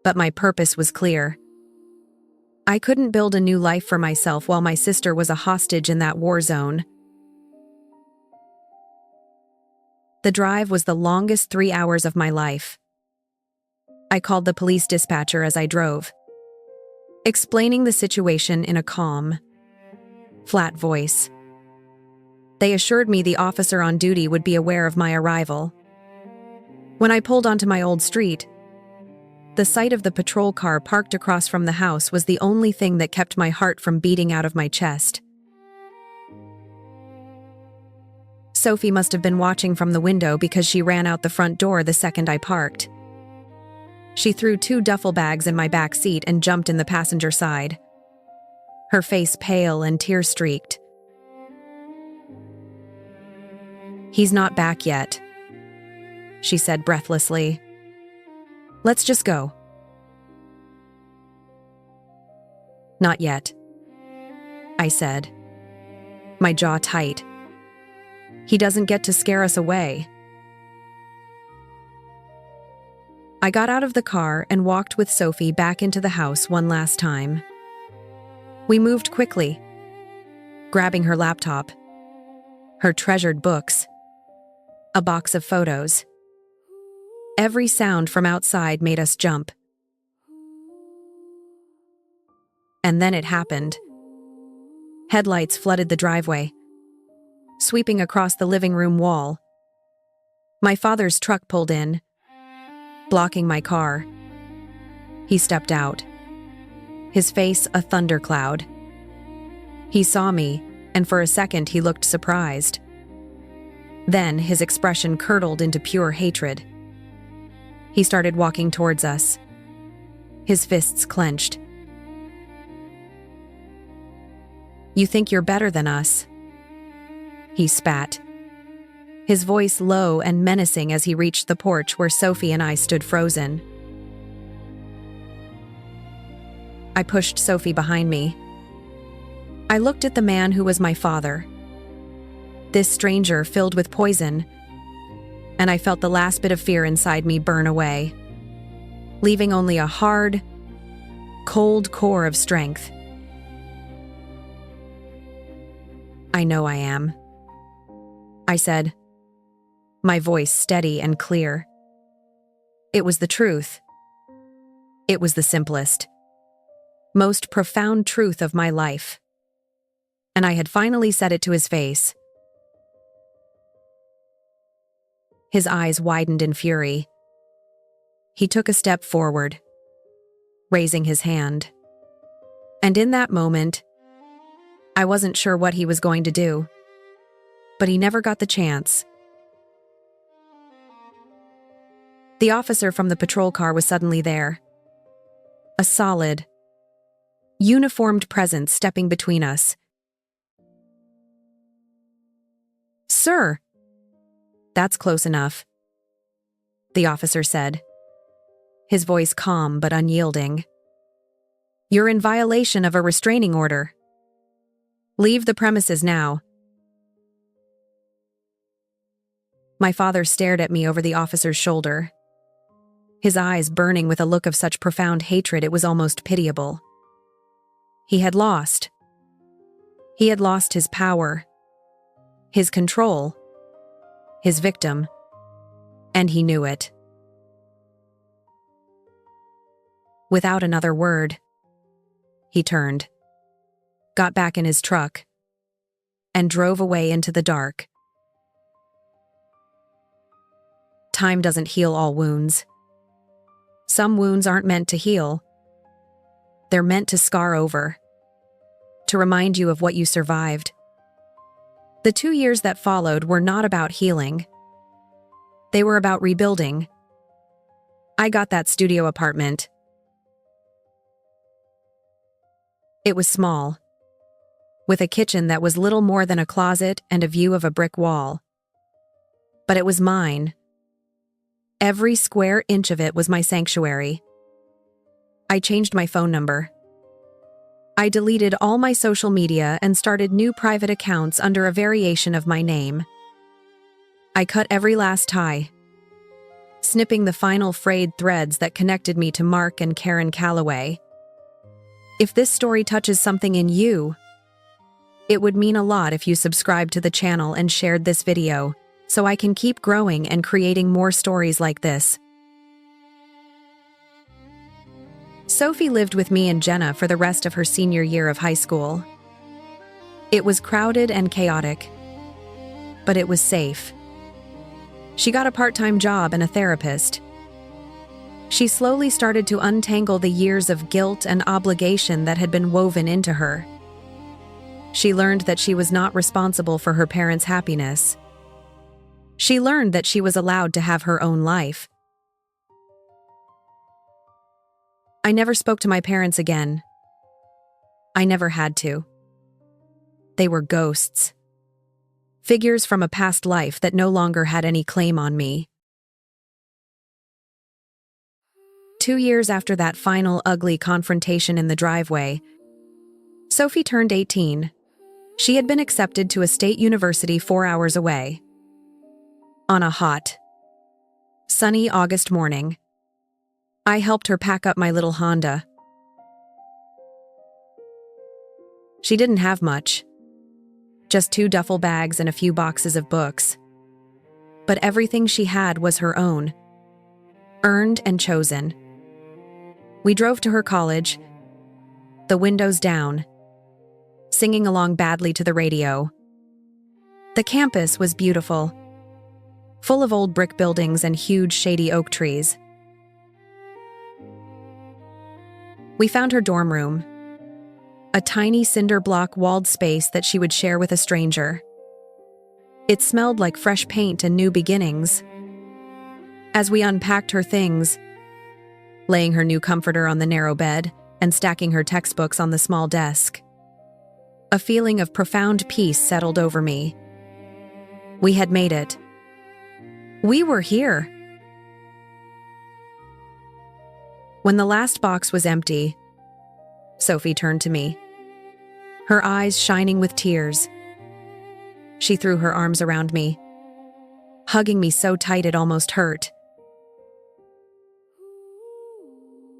but my purpose was clear. I couldn't build a new life for myself while my sister was a hostage in that war zone. The drive was the longest 3 hours of my life. I called the police dispatcher as I drove, explaining the situation in a calm, flat voice. They assured me the officer on duty would be aware of my arrival. When I pulled onto my old street, the sight of the patrol car parked across from the house was the only thing that kept my heart from beating out of my chest. Sophie must have been watching from the window because she ran out the front door the second I parked. She threw 2 duffel bags in my back seat and jumped in the passenger side, her face pale and tear-streaked. "He's not back yet," she said breathlessly. "Let's just go." "Not yet," I said, my jaw tight. "He doesn't get to scare us away." I got out of the car and walked with Sophie back into the house one last time. We moved quickly, grabbing her laptop, her treasured books, a box of photos. Every sound from outside made us jump. And then it happened. Headlights flooded the driveway, sweeping across the living room wall. My father's truck pulled in, blocking my car. He stepped out, his face a thundercloud. He saw me, and for a second he looked surprised. Then his expression curdled into pure hatred. He started walking towards us, his fists clenched. "You think you're better than us?" he spat, his voice low and menacing as he reached the porch where Sophie and I stood frozen. I pushed Sophie behind me. I looked at the man who was my father, this stranger filled with poison, and I felt the last bit of fear inside me burn away, leaving only a hard, cold core of strength. "I know I am," I said, my voice steady and clear. It was the truth. It was the simplest, most profound truth of my life. And I had finally said it to his face. His eyes widened in fury. He took a step forward, raising his hand. And in that moment, I wasn't sure what he was going to do, but he never got the chance. The officer from the patrol car was suddenly there. A solid, uniformed presence stepping between us. "Sir!" "That's close enough," the officer said, his voice calm but unyielding. "You're in violation of a restraining order. Leave the premises now." My father stared at me over the officer's shoulder, his eyes burning with a look of such profound hatred it was almost pitiable. He had lost. He had lost his power, his control, his victim, and he knew it. Without another word, he turned, got back in his truck, and drove away into the dark. Time doesn't heal all wounds. Some wounds aren't meant to heal. They're meant to scar over, to remind you of what you survived. The 2 years that followed were not about healing. They were about rebuilding. I got that studio apartment. It was small, with a kitchen that was little more than a closet and a view of a brick wall. But it was mine. Every square inch of it was my sanctuary. I changed my phone number. I deleted all my social media and started new private accounts under a variation of my name. I cut every last tie, snipping the final frayed threads that connected me to Mark and Karen Calloway. If this story touches something in you, it would mean a lot if you subscribed to the channel and shared this video, so I can keep growing and creating more stories like this. Sophie lived with me and Jenna for the rest of her senior year of high school. It was crowded and chaotic, but it was safe. She got a part-time job and a therapist. She slowly started to untangle the years of guilt and obligation that had been woven into her. She learned that she was not responsible for her parents' happiness. She learned that she was allowed to have her own life. I never spoke to my parents again. I never had to. They were ghosts. Figures from a past life that no longer had any claim on me. 2 years after that final ugly confrontation in the driveway, Sophie turned 18. She had been accepted to a state university 4 hours away. On a hot, sunny August morning, I helped her pack up my little Honda. She didn't have much, just 2 duffel bags and a few boxes of books. But everything she had was her own, earned and chosen. We drove to her college, the windows down, singing along badly to the radio. The campus was beautiful, full of old brick buildings and huge shady oak trees. We found her dorm room, a tiny cinder block walled space that she would share with a stranger. It smelled like fresh paint and new beginnings. As we unpacked her things, laying her new comforter on the narrow bed and stacking her textbooks on the small desk, a feeling of profound peace settled over me. We had made it. We were here. When the last box was empty, Sophie turned to me, her eyes shining with tears. She threw her arms around me, hugging me so tight it almost hurt.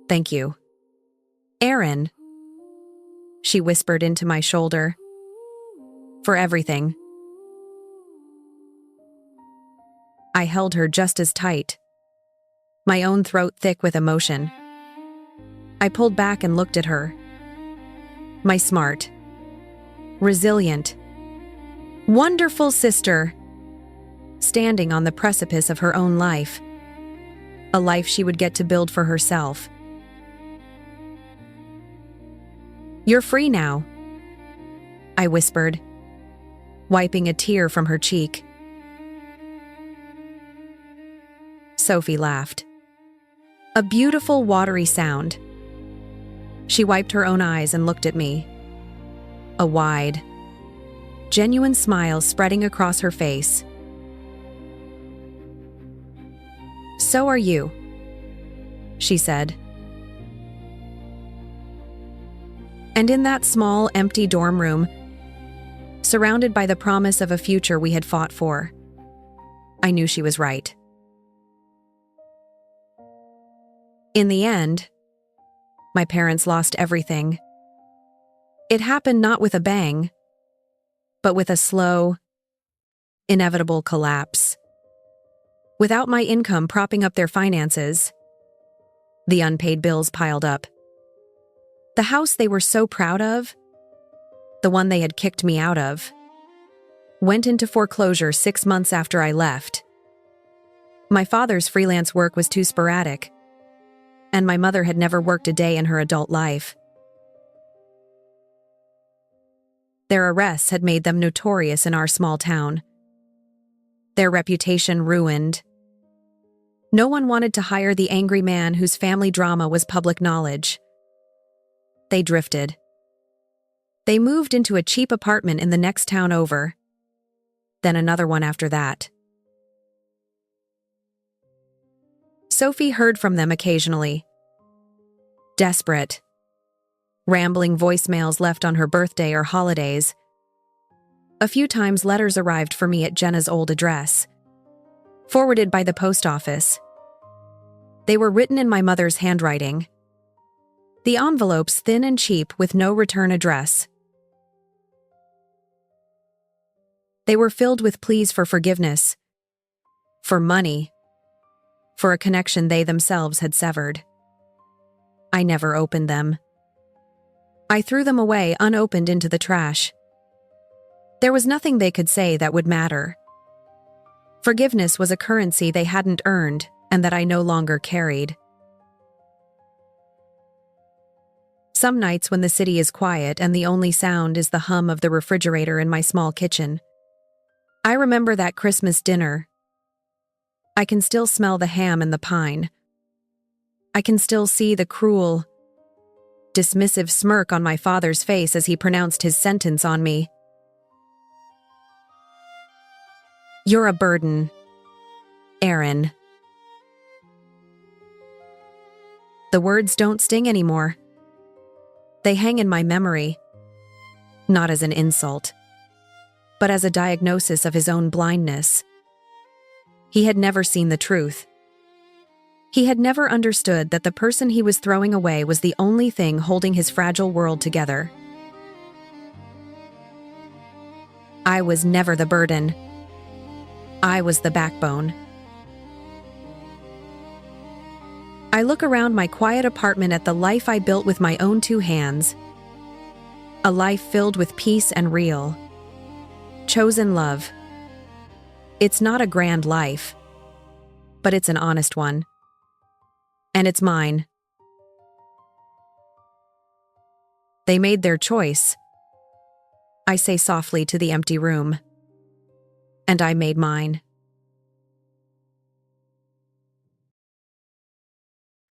"Thank you, Aaron," she whispered into my shoulder, "for everything." I held her just as tight, my own throat thick with emotion. I pulled back and looked at her. My smart, resilient, wonderful sister, standing on the precipice of her own life, a life she would get to build for herself. "You're free now," I whispered, wiping a tear from her cheek. Sophie laughed. A beautiful, watery sound. She wiped her own eyes and looked at me. A wide, genuine smile spreading across her face. "So are you," she said. And in that small, empty dorm room, surrounded by the promise of a future we had fought for, I knew she was right. In the end, my parents lost everything. It happened not with a bang, but with a slow, inevitable collapse. Without my income propping up their finances, the unpaid bills piled up. The house they were so proud of, the one they had kicked me out of, went into foreclosure 6 months after I left. My father's freelance work was too sporadic, and my mother had never worked a day in her adult life. Their arrests had made them notorious in our small town. Their reputation ruined. No one wanted to hire the angry man whose family drama was public knowledge. They drifted. They moved into a cheap apartment in the next town over, then another one after that. Sophie heard from them occasionally. Desperate, rambling voicemails left on her birthday or holidays. A few times letters arrived for me at Jenna's old address, forwarded by the post office. They were written in my mother's handwriting. The envelopes thin and cheap with no return address. They were filled with pleas for forgiveness, for money, for a connection they themselves had severed. I never opened them. I threw them away unopened into the trash. There was nothing they could say that would matter. Forgiveness was a currency they hadn't earned and that I no longer carried. Some nights when the city is quiet and the only sound is the hum of the refrigerator in my small kitchen. I remember that Christmas dinner. I can still smell the ham and the pine. I can still see the cruel, dismissive smirk on my father's face as he pronounced his sentence on me. "You're a burden, Aaron." The words don't sting anymore. They hang in my memory, not as an insult, but as a diagnosis of his own blindness. He had never seen the truth. He had never understood that the person he was throwing away was the only thing holding his fragile world together. I was never the burden. I was the backbone. I look around my quiet apartment at the life I built with my own 2 hands. A life filled with peace and real, chosen love. It's not a grand life, but it's an honest one. And it's mine. They made their choice, I say softly to the empty room. And I made mine.